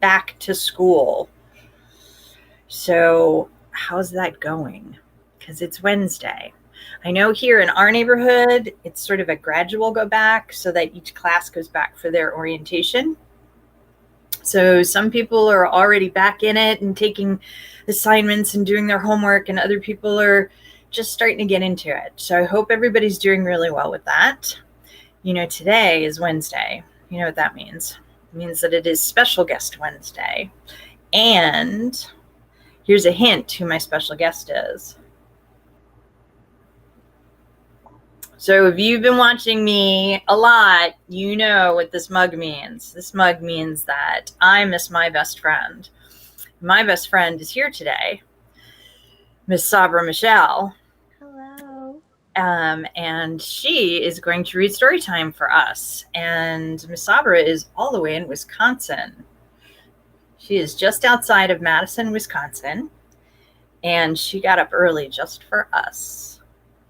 back to school. So how's that going? Because it's Wednesday. I know here in our neighborhood, it's sort of a gradual go back so that each class goes back for their orientation. So some people are already back in it and taking assignments and doing their homework, and other people are just starting to get into it. So I hope everybody's doing really well with that. You know, today is Wednesday. You know what that means? It means that it is Special Guest Wednesday. And here's a hint who my special guest is. So if you've been watching me a lot, you know what this mug means. This mug means that I miss my best friend. My best friend is here today, Miss Sabra Michelle. Hello. And she is going to read Storytime for us. And Miss Sabra is all the way in Wisconsin. She is just outside of Madison, Wisconsin. And she got up early just for us.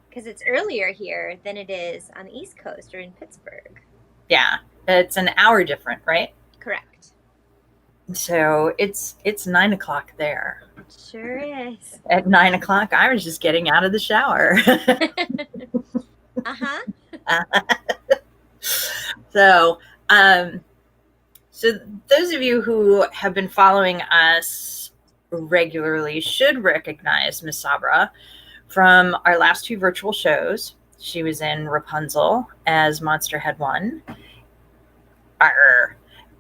Because it's earlier here than it is on the East Coast or in Pittsburgh. Yeah, it's an hour different, right? Correct. So it's 9 o'clock there. It sure is. At 9 o'clock, I was just getting out of the shower. Uh-huh. So those of you who have been following us regularly should recognize Miss Sabra from our last two virtual shows. She was in Rapunzel as Monster Head 1.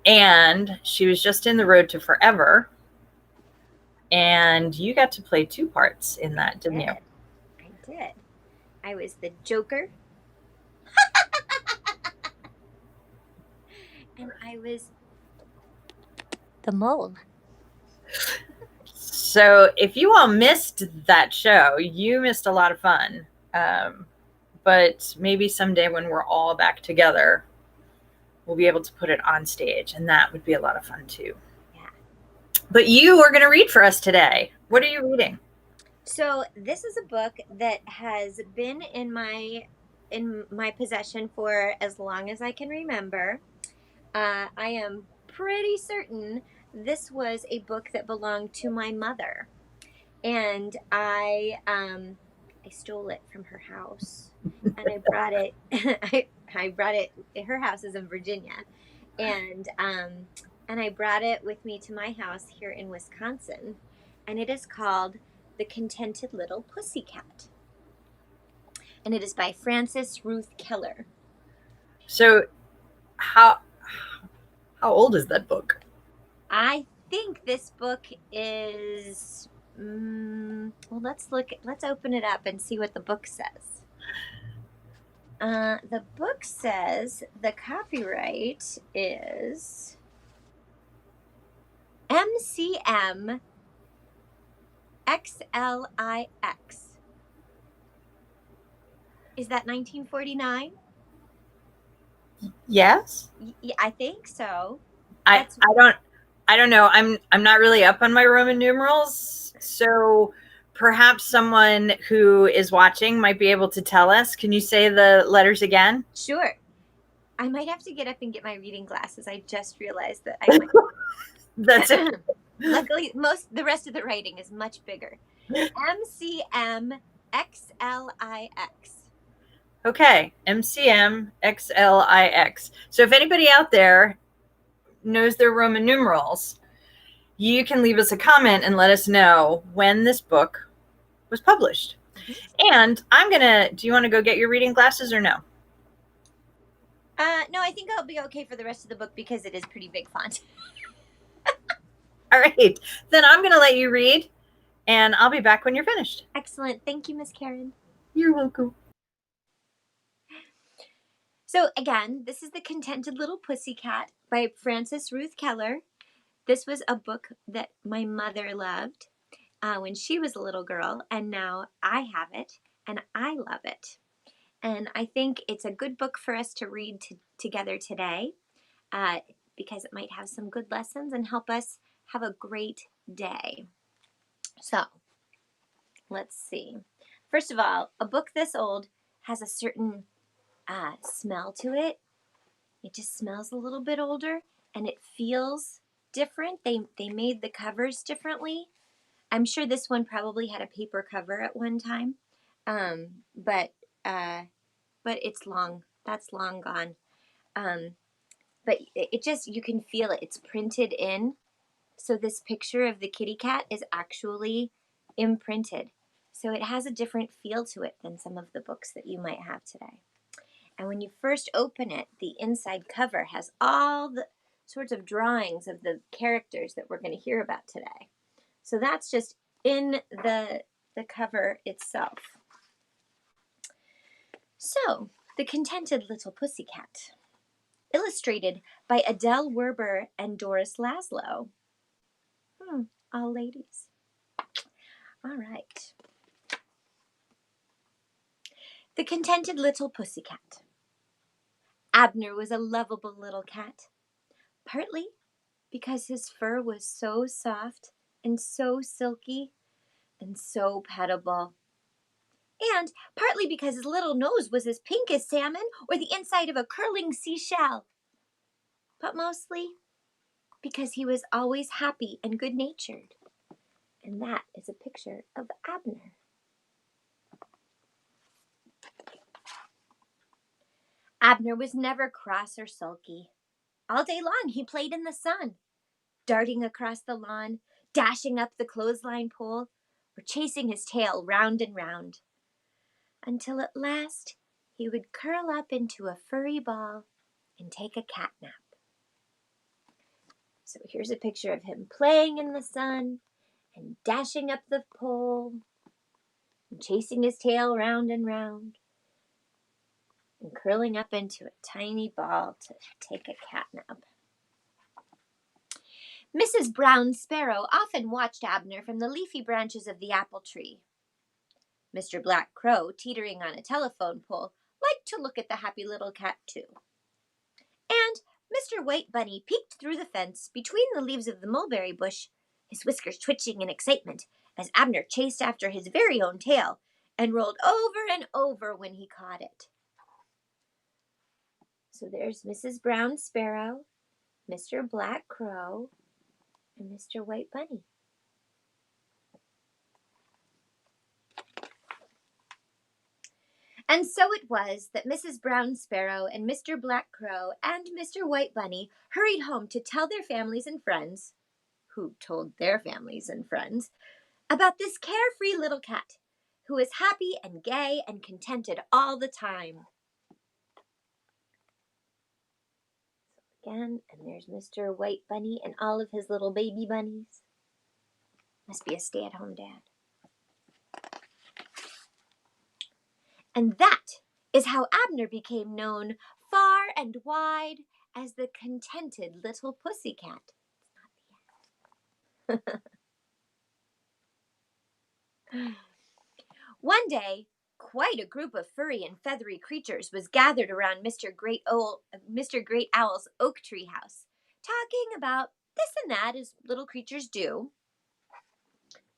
And she was just in The Road to Forever. And you got to play two parts in that, didn't you? I did. I was the Joker. And I was the mole. So if you all missed that show, you missed a lot of fun. But maybe someday when we're all back together, we'll be able to put it on stage, and that would be a lot of fun too. Yeah. But you are going to read for us today. What are you reading? So this is a book that has been in my possession for as long as I can remember. I am pretty certain this was a book that belonged to my mother, and I stole it from her house, and I brought it. I brought it. Her house is in Virginia, and I brought it with me to my house here in Wisconsin, and it is called The Contented Little Pussycat, and it is by Frances Ruth Keller. So, how old is that book? I think this book is. Well, let's open it up and see what the book says. The book says the copyright is MCM XLIX. Is that 1949? Yes. Yeah, I think so. I don't know. I'm not really up on my Roman numerals, so perhaps someone who is watching might be able to tell us. Can you say the letters again? Sure. I might have to get up and get my reading glasses. I just realized that I might. That's it. Luckily, the rest of the writing is much bigger. MCM XLIX. Okay, MCM XLIX. So if anybody out there knows their Roman numerals, you can leave us a comment and let us know when this book was published. And do you want to go get your reading glasses or no? No, I think I'll be okay for the rest of the book because it is pretty big font. All right, then I'm going to let you read, and I'll be back when you're finished. Excellent. Thank you, Miss Karen. You're welcome. So again, this is The Contented Little Pussycat by Frances Ruth Keller. This was a book that my mother loved when she was a little girl, and now I have it, and I love it. And I think it's a good book for us to read together today because it might have some good lessons and help us have a great day. So, let's see. First of all, a book this old has a certain smell to it. It just smells a little bit older, and it feels different. They made the covers differently. I'm sure this one probably had a paper cover at one time, but it's long. That's long gone. Um, but it just, you can feel it. It's printed in. So this picture of the kitty cat is actually imprinted. So it has a different feel to it than some of the books that you might have today. And when you first open it, the inside cover has all the sorts of drawings of the characters that we're going to hear about today. So that's just in the cover itself. So, The Contented Little Pussycat, illustrated by Adele Werber and Doris Laszlo. All ladies. All right. The Contented Little Pussycat. Abner was a lovable little cat, partly because his fur was so soft and so silky and so pettable, and partly because his little nose was as pink as salmon or the inside of a curling seashell, but mostly because he was always happy and good-natured. And that is a picture of Abner. Abner was never cross or sulky. All day long he played in the sun, darting across the lawn, dashing up the clothesline pole, or chasing his tail round and round, until at last he would curl up into a furry ball and take a cat nap. So here's a picture of him playing in the sun and dashing up the pole and chasing his tail round and round and curling up into a tiny ball to take a cat nap. Mrs. Brown Sparrow often watched Abner from the leafy branches of the apple tree. Mr. Black Crow, teetering on a telephone pole, liked to look at the happy little cat too. And Mr. White Bunny peeked through the fence between the leaves of the mulberry bush, his whiskers twitching in excitement as Abner chased after his very own tail and rolled over and over when he caught it. So there's Mrs. Brown Sparrow, Mr. Black Crow, and Mr. White Bunny. And so it was that Mrs. Brown Sparrow and Mr. Black Crow and Mr. White Bunny hurried home to tell their families and friends, who told their families and friends, about this carefree little cat who was happy and gay and contented all the time. Again, and there's Mr. White Bunny and all of his little baby bunnies. Must be a stay-at-home dad. And that is how Abner became known far and wide as the Contented Little Pussycat. One day, quite a group of furry and feathery creatures was gathered around Mr. Great Owl's oak tree house, talking about this and that as little creatures do.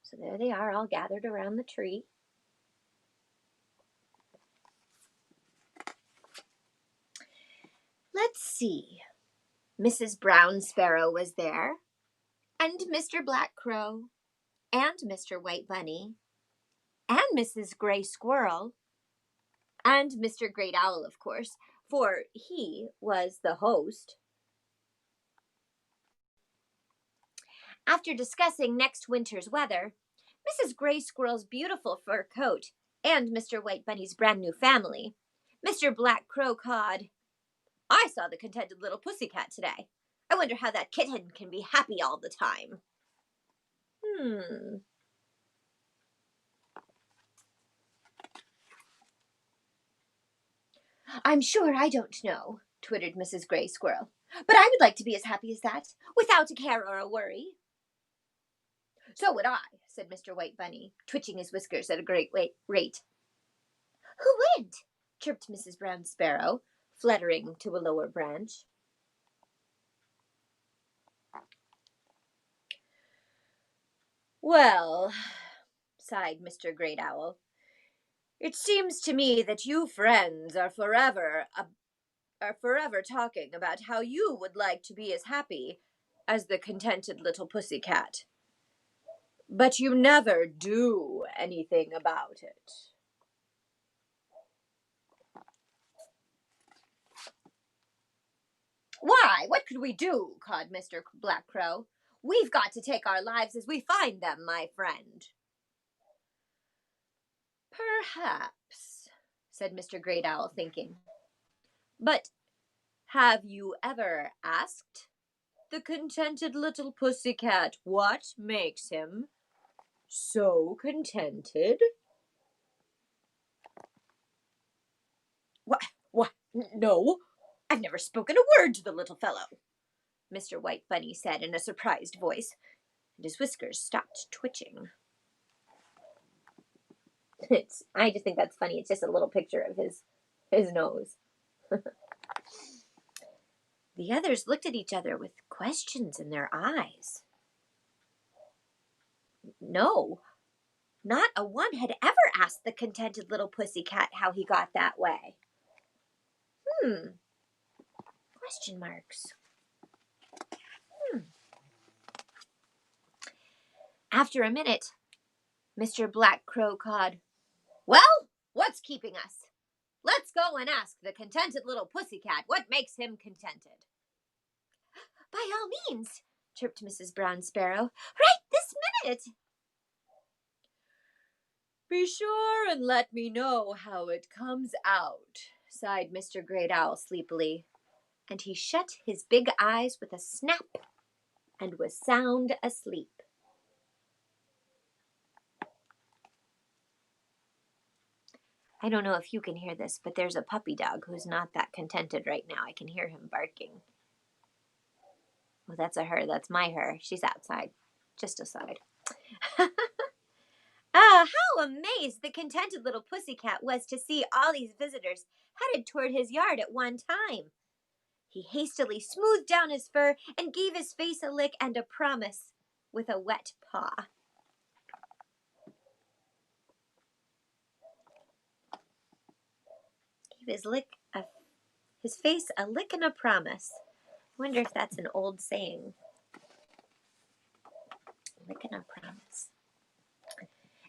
So there they are, all gathered around the tree. Let's see. Mrs. Brown Sparrow was there, and Mr. Black Crow, and Mr. White Bunny, and Mrs. Gray Squirrel, and Mr. Great Owl, of course, for he was the host. After discussing next winter's weather, Mrs. Gray Squirrel's beautiful fur coat, and Mr. White Bunny's brand new family, Mr. Black Crow cawed, "I saw the Contented Little Pussycat today. I wonder how that kitten can be happy all the time." "I'm sure I don't know," twittered Mrs. Gray Squirrel, "but I would like to be as happy as that, without a care or a worry." "So would I," said Mr. White Bunny, twitching his whiskers at a great rate. "Who wouldn't?" chirped Mrs. Brown Sparrow, fluttering to a lower branch. "Well," sighed Mr. Great Owl, "it seems to me that you friends are forever talking about how you would like to be as happy as the contented little pussycat. But you never do anything about it. Why, what could we do? Cawed Mr. Black Crow. We've got to take our lives as we find them, my friend. Perhaps, said Mr. Great Owl, thinking. But have you ever asked the contented little pussycat what makes him so contented? What? No, I've never spoken a word to the little fellow, Mr. White Bunny said in a surprised voice, and his whiskers stopped twitching. I just think that's funny. It's just a little picture of his nose. The others looked at each other with questions in their eyes. No, not a one had ever asked the contented little pussycat how he got that way. Question marks. After a minute, Mr. Black Crow cawed, Well, what's keeping us? Let's go and ask the contented little pussycat what makes him contented. By all means, chirped Mrs. Brown Sparrow. Right this minute. Be sure and let me know how it comes out, sighed Mr. Great Owl sleepily, and he shut his big eyes with a snap and was sound asleep. I don't know if you can hear this, but there's a puppy dog who's not that contented right now. I can hear him barking. Oh, that's a her. That's my her. She's outside. Just aside. How amazed the contented little pussycat was to see all these visitors headed toward his yard at one time. He hastily smoothed down his fur and gave his face a lick and a promise with a wet paw. Gave his face a lick and a promise. I wonder if that's an old saying. Lick and a promise.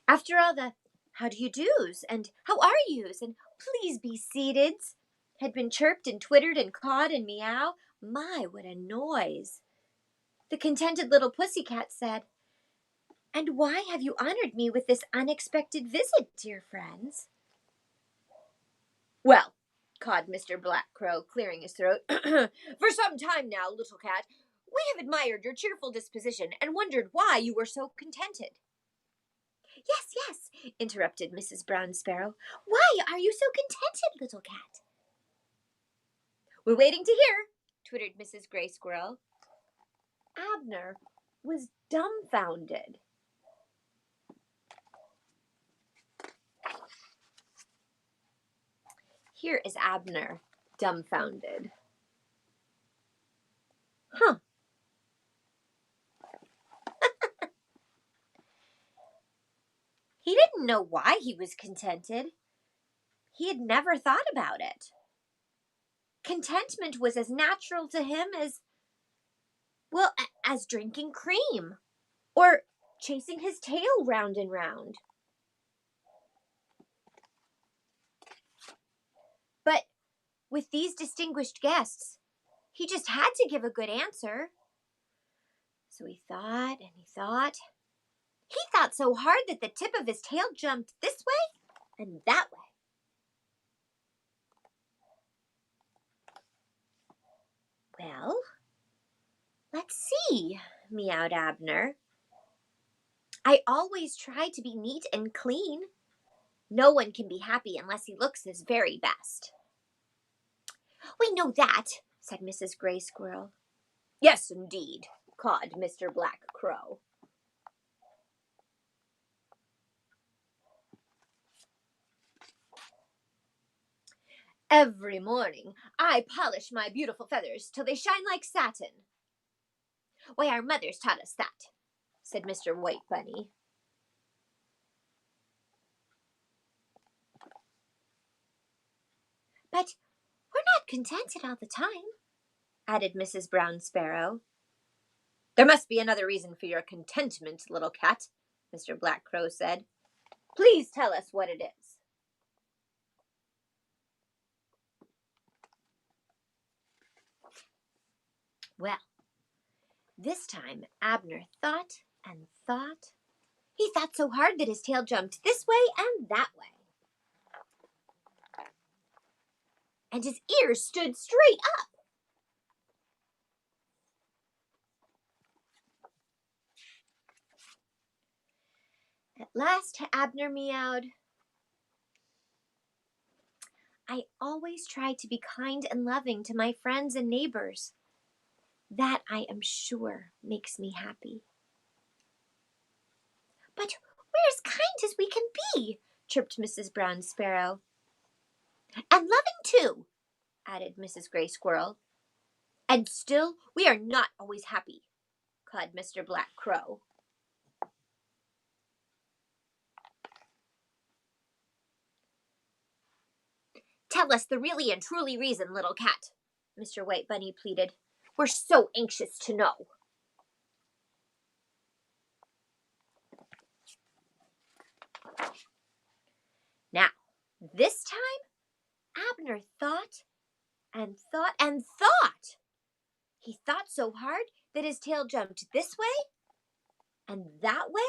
After all the how do you do's and how are you's and please be seated's had been chirped and twittered and cawed and meow, my, what a noise. The contented little pussycat said, And why have you honored me with this unexpected visit, dear friends? Well, cawed Mr. Black Crow, clearing his throat, for some time now, little cat, we have admired your cheerful disposition and wondered why you were so contented. Yes, interrupted Mrs. Brown Sparrow. Why are you so contented, little cat? We're waiting to hear, twittered Mrs. Gray Squirrel. Abner was dumbfounded. Here is Abner, dumbfounded. Huh. He didn't know why he was contented. He had never thought about it. Contentment was as natural to him as drinking cream or chasing his tail round and round. But with these distinguished guests, he just had to give a good answer. So he thought and he thought. He thought so hard that the tip of his tail jumped this way and that way. Well, let's see, meowed Abner. I always try to be neat and clean. No one can be happy unless he looks his very best. We know that, said Mrs. Gray Squirrel. Yes, indeed, cawed Mr. Black Crow. Every morning I polish my beautiful feathers till they shine like satin. Why, our mothers taught us that, said Mr. White Bunny. But we're not contented all the time, added Mrs. Brown Sparrow. There must be another reason for your contentment, little cat, Mr. Black Crow said. Please tell us what it is. Well, this time Abner thought and thought. He thought so hard that his tail jumped this way and that way. And his ears stood straight up. At last Abner meowed. I always try to be kind and loving to my friends and neighbors. That, I am sure, makes me happy. But we're as kind as we can be, chirped Mrs. Brown Sparrow. And loving too, added Mrs. Gray Squirrel. And still we are not always happy, cawed Mr. Black Crow. Tell us the really and truly reason, little cat, Mr. White Bunny pleaded. We're so anxious to know. Now, this time, Abner thought and thought and thought. He thought so hard that his tail jumped this way and that way,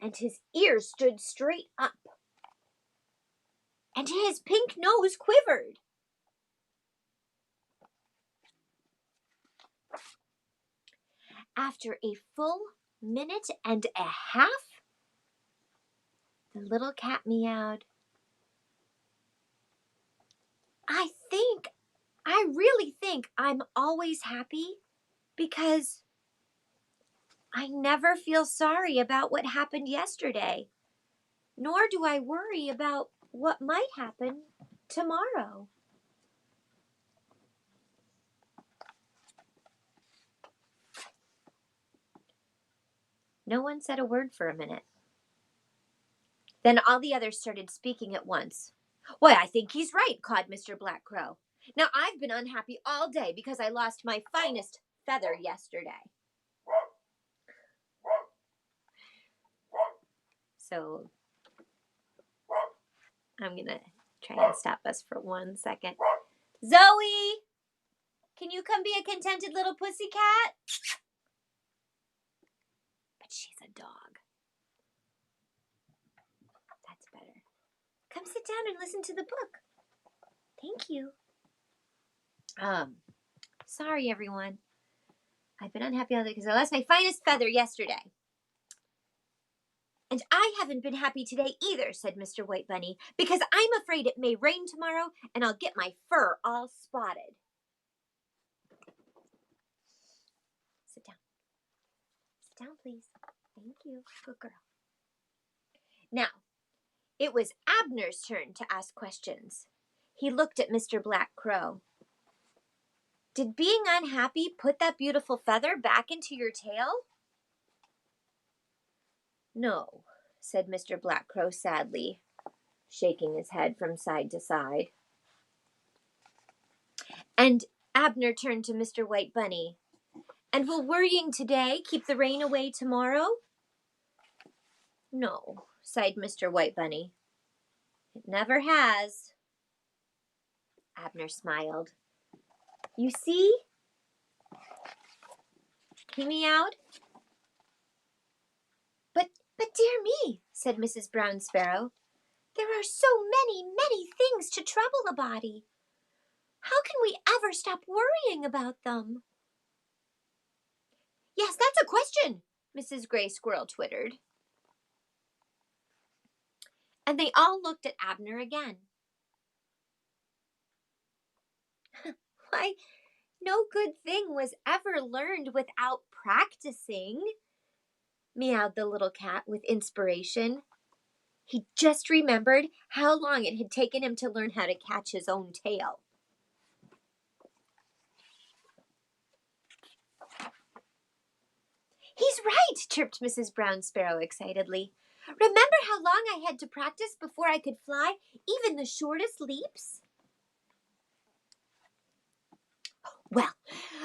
and his ears stood straight up, and his pink nose quivered. After a full minute and a half, the little cat meowed. I really think I'm always happy because I never feel sorry about what happened yesterday, nor do I worry about what might happen tomorrow. No one said a word for a minute. Then all the others started speaking at once. Why, I think he's right, cawed Mr. Black Crow. Now, I've been unhappy all day because I lost my finest feather yesterday. So, I'm going to try and stop us for 1 second. Zoe! Can you come be a contented little pussycat? But she's a dog. That's better. Come sit down and listen to the book. Thank you. Sorry, everyone. I've been unhappy all day because I lost my finest feather yesterday. And I haven't been happy today either, said Mr. White Bunny, because I'm afraid it may rain tomorrow and I'll get my fur all spotted. Sit down. Sit down, please. Thank you. Good girl. Now, it was Abner's turn to ask questions. He looked at Mr. Black Crow. Did being unhappy put that beautiful feather back into your tail? No, said Mr. Black Crow sadly, shaking his head from side to side. And Abner turned to Mr. White Bunny. And will worrying today keep the rain away tomorrow? No, sighed Mr. White Bunny. It never has. Abner smiled. You see? He meowed. But dear me, said Mrs. Brown Sparrow, there are so many, many things to trouble a body. How can we ever stop worrying about them? Yes, that's a question, Mrs. Gray Squirrel twittered. And they all looked at Abner again. Why, no good thing was ever learned without practicing, meowed the little cat with inspiration. He just remembered how long it had taken him to learn how to catch his own tail. He's right, chirped Mrs. Brown Sparrow excitedly. Remember how long I had to practice before I could fly, even the shortest leaps? Well,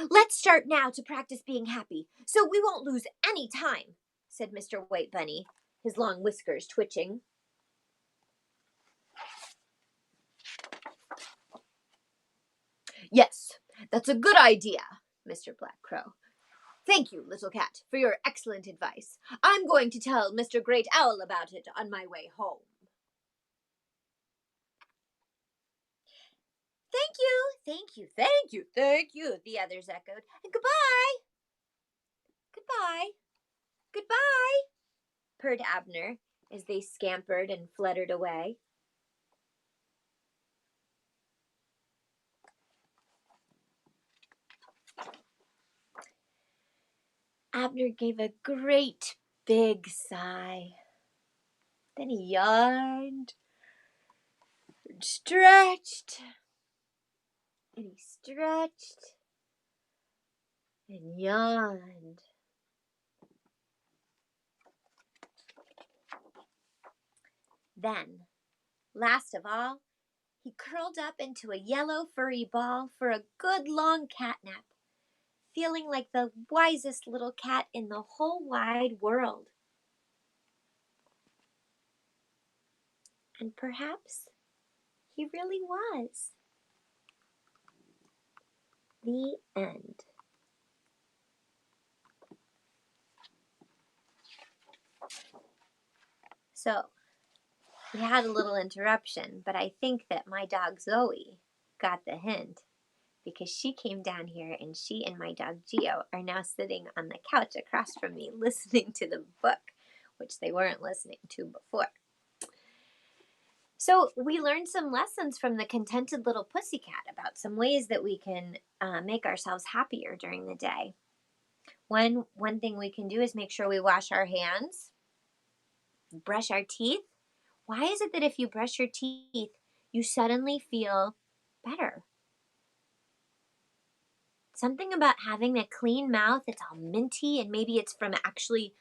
Let's start now to practice being happy, so we won't lose any time, said Mr. White Bunny, his long whiskers twitching. Yes, that's a good idea, Mr. Black Crow. Thank you, Little Cat, for your excellent advice. I'm going to tell Mr. Great Owl about it on my way home. Thank you, thank you, thank you, thank you, the others echoed. And goodbye. Goodbye. Goodbye, purred Abner as they scampered and fluttered away. Abner gave a great big sigh. Then he yawned, and stretched, and he stretched, and yawned. Then, last of all, he curled up into a yellow furry ball for a good long cat nap, feeling like the wisest little cat in the whole wide world. And perhaps he really was. The end. So, we had a little interruption, but I think that my dog Zoe got the hint because she came down here and she and my dog Geo are now sitting on the couch across from me listening to the book, which they weren't listening to before. So we learned some lessons from the Contented Little Pussycat about some ways that we can make ourselves happier during the day. One thing we can do is make sure we wash our hands, brush our teeth. Why is it that if you brush your teeth, you suddenly feel better? Something about having a clean mouth, it's all minty, and maybe it's from actually,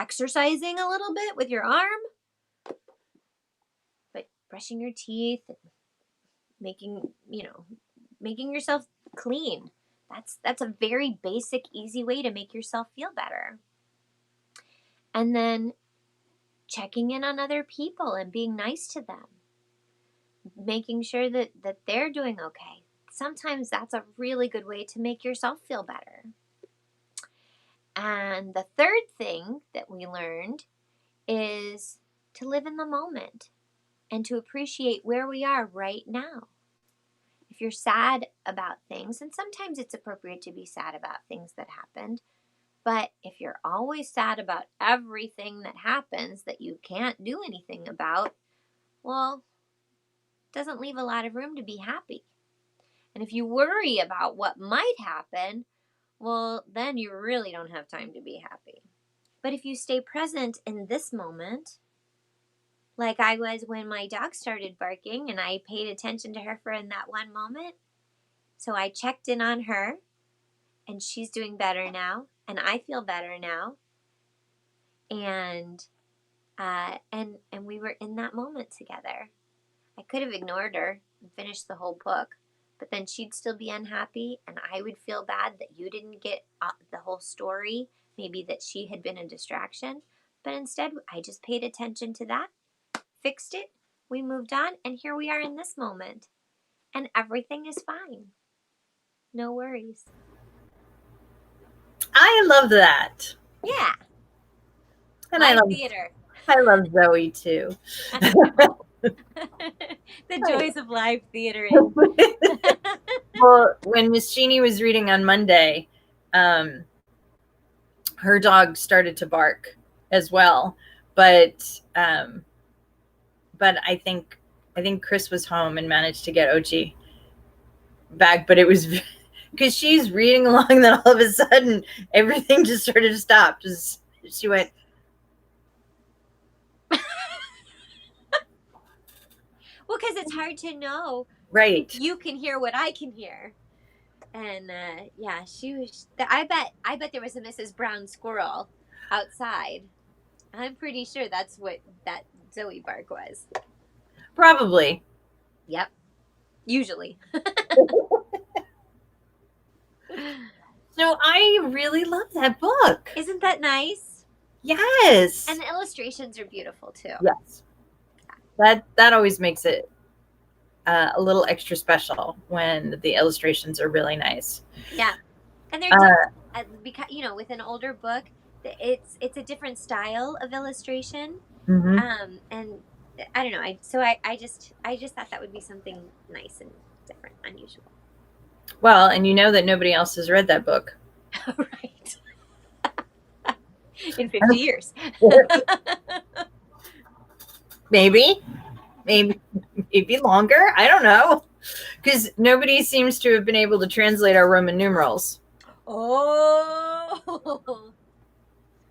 exercising a little bit with your arm. But brushing your teeth and making yourself clean. That's a very basic, easy way to make yourself feel better. And then checking in on other people and being nice to them. Making sure that they're doing okay. Sometimes that's a really good way to make yourself feel better. And the third thing that we learned is to live in the moment and to appreciate where we are right now. If you're sad about things, and sometimes it's appropriate to be sad about things that happened, but if you're always sad about everything that happens that you can't do anything about, well, it doesn't leave a lot of room to be happy. And if you worry about what might happen, well, then you really don't have time to be happy. But if you stay present in this moment, like I was when my dog started barking and I paid attention to her for in that one moment, so I checked in on her and she's doing better now and I feel better now. And we were in that moment together. I could have ignored her and finished the whole book, but then she'd still be unhappy and I would feel bad that you didn't get the whole story, maybe that she had been a distraction. But instead, I just paid attention to that, fixed it, we moved on, and here we are in this moment. And everything is fine. No worries. I love that. Yeah. And Live theater. I love Zoe too. The joys of live theater. Well, when Miss Jeannie was reading on Monday, her dog started to bark as well, but I think Chris was home and managed to get Ochi back, but it was because she's reading along, then all of a sudden everything just started to stop. She went. Well, because it's hard to know. Right. You can hear what I can hear. And yeah, she was. I bet there was a Mrs. Brown squirrel outside. I'm pretty sure that's what that Zoe bark was. Probably. Yep. Usually. So I really love that book. Isn't that nice? Yes. And the illustrations are beautiful too. Yes. That always makes it a little extra special when the illustrations are really nice. Yeah, and they're because with an older book, it's a different style of illustration. Mm-hmm. And I don't know. I just thought that would be something nice and different, unusual. Well, and you know that nobody else has read that book. Right. In 50 years. maybe longer. I don't know. Because nobody seems to have been able to translate our Roman numerals. Oh.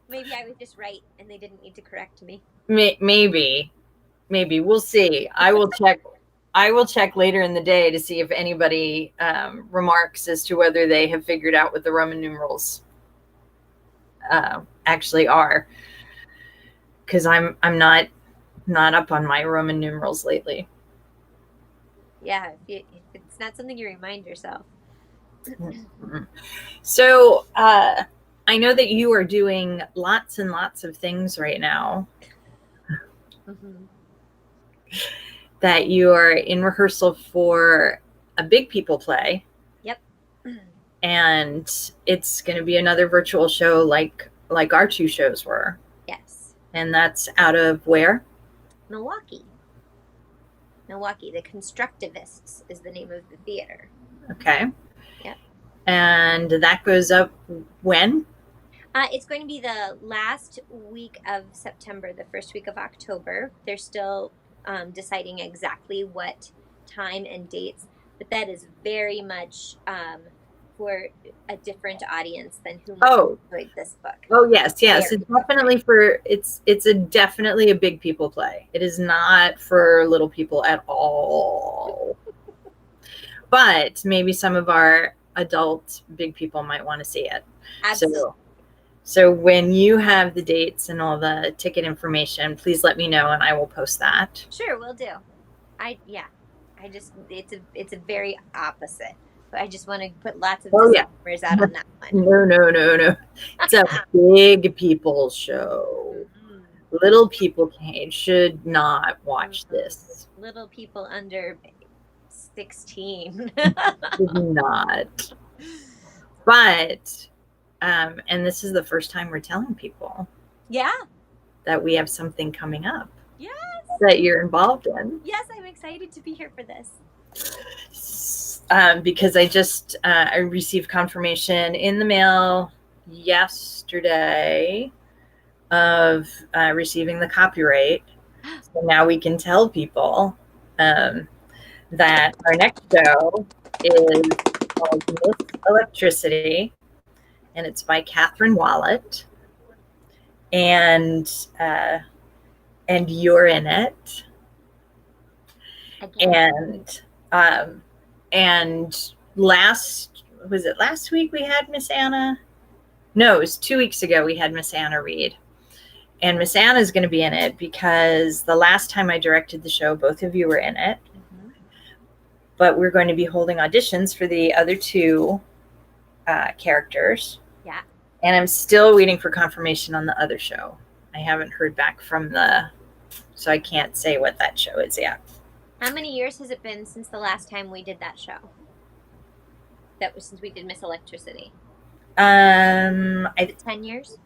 Maybe I was just right and they didn't need to correct me. Maybe. We'll see. I will check later in the day to see if anybody remarks as to whether they have figured out what the Roman numerals actually are. Because I'm not up on my Roman numerals lately. Yeah, if it's not something you remind yourself. So I know that you are doing lots and lots of things right now. Mm-hmm. That you are in rehearsal for a Big People play. Yep. And it's going to be another virtual show like our two shows were. Yes. And that's out of where? Milwaukee. The Constructivists is the name of the theater. Okay. Yep. And that goes up when? It's going to be the last week of September, the first week of October. They're still deciding exactly what time and dates, but that is very much for a different audience than who enjoyed this book. Oh yes. It's definitely definitely a big people play. It is not for little people at all. But maybe some of our adult big people might want to see it. Absolutely. So when you have the dates and all the ticket information, please let me know and I will post that. Sure, will do. It's a very opposite. But I just want to put lots of disclaimers out on that one. No. It's a big people show. Mm-hmm. Little people should not watch this. Little people under 16. Should not. But and this is the first time we're telling people. Yeah. That we have something coming up. Yes. That you're involved in. Yes, I'm excited to be here for this. Because I just I received confirmation in the mail yesterday of receiving the copyright. So now we can tell people that our next show is called Miss Electricity, and it's by Catherine Wallet, and you're in it. Again. And last week we had Miss Anna? No, it was 2 weeks ago we had Miss Anna read. And Miss Anna is going to be in it because the last time I directed the show, both of you were in it. Mm-hmm. But we're going to be holding auditions for the other two characters. Yeah. And I'm still waiting for confirmation on the other show. I haven't heard back from so I can't say what that show is yet. How many years has it been since the last time we did that show? That was since we did Miss Electricity. 10 years?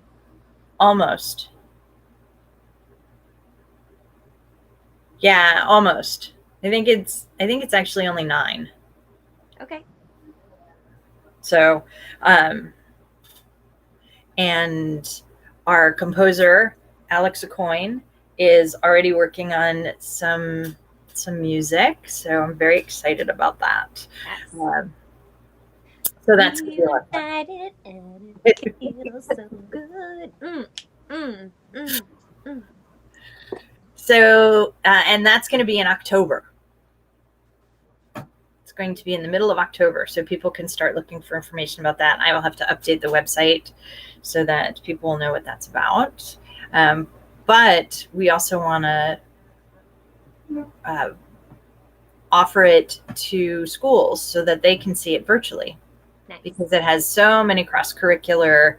Almost. Yeah, almost. I think it's actually only 9. Okay. So, and our composer, Alex Acoin, is already working on some music, so I'm very excited about that. So that's good. Excited and it feels so good. So, and that's going to be in October. It's going to be in the middle of October, so people can start looking for information about that. I will have to update the website so that people will know what that's about. But we also want to offer it to schools so that they can see it virtually. Nice. because it has so many cross-curricular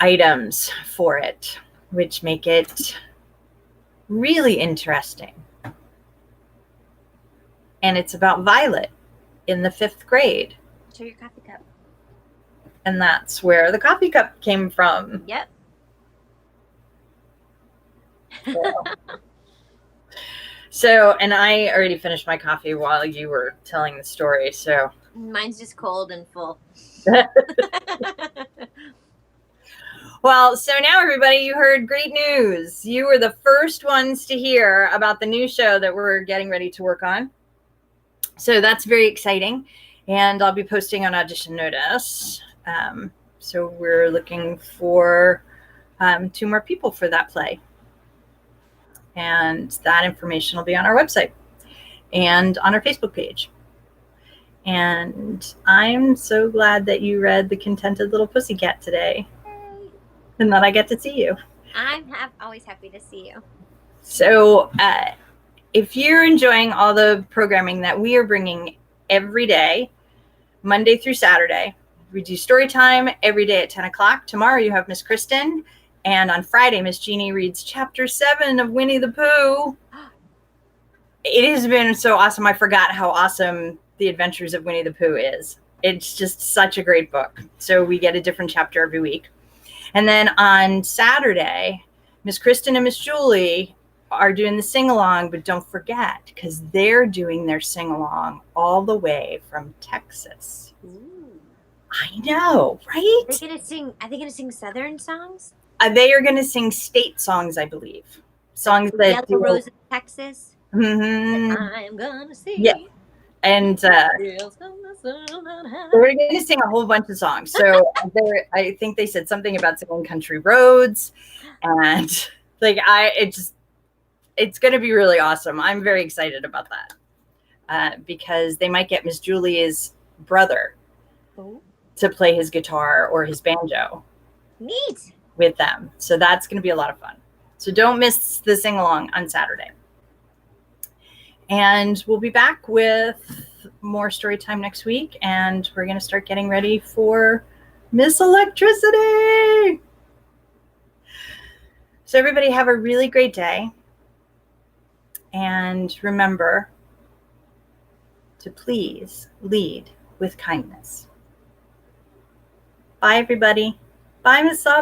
items for it, which make it really interesting. And it's about Violet in the 5th grade. Show your coffee cup. And that's where the coffee cup came from. Yep. So, and I already finished my coffee while you were telling the story, so. Mine's just cold and full. Well, so now everybody, you heard great news. You were the first ones to hear about the new show that we're getting ready to work on. So that's very exciting. And I'll be posting on Audition Notice. So we're looking for 2 more people for that play. And that information will be on our website and on our Facebook page. And I'm so glad that you read The Contented Little Pussycat today. Yay. And that I get to see you. I'm always happy to see you. So if you're enjoying all the programming that we are bringing every day, Monday through Saturday, we do story time every day at 10 o'clock. Tomorrow you have Miss Kristen. And on Friday, Miss Jeannie reads Chapter 7 of Winnie the Pooh. It has been so awesome. I forgot how awesome The Adventures of Winnie the Pooh is. It's just such a great book. So we get a different chapter every week. And then on Saturday, Miss Kristen and Miss Julie are doing the sing-along, but don't forget, because they're doing their sing-along all the way from Texas. Ooh. I know, right? Are they gonna sing Southern songs? They are going to sing state songs, I believe. Songs that Yellow Rose of Texas. Mm-hmm. I'm gonna sing. Yeah. And we're going to sing a whole bunch of songs. So I think they said something about singing Country Roads, and like it's going to be really awesome. I'm very excited about that because they might get Miss Julie's brother to play his guitar or his banjo. Neat. With them. So that's going to be a lot of fun. So don't miss the sing along on Saturday. And we'll be back with more story time next week. And we're going to start getting ready for Miss Electricity. So everybody have a really great day. And remember to please lead with kindness. Bye, everybody. Bye, Miss Sabra.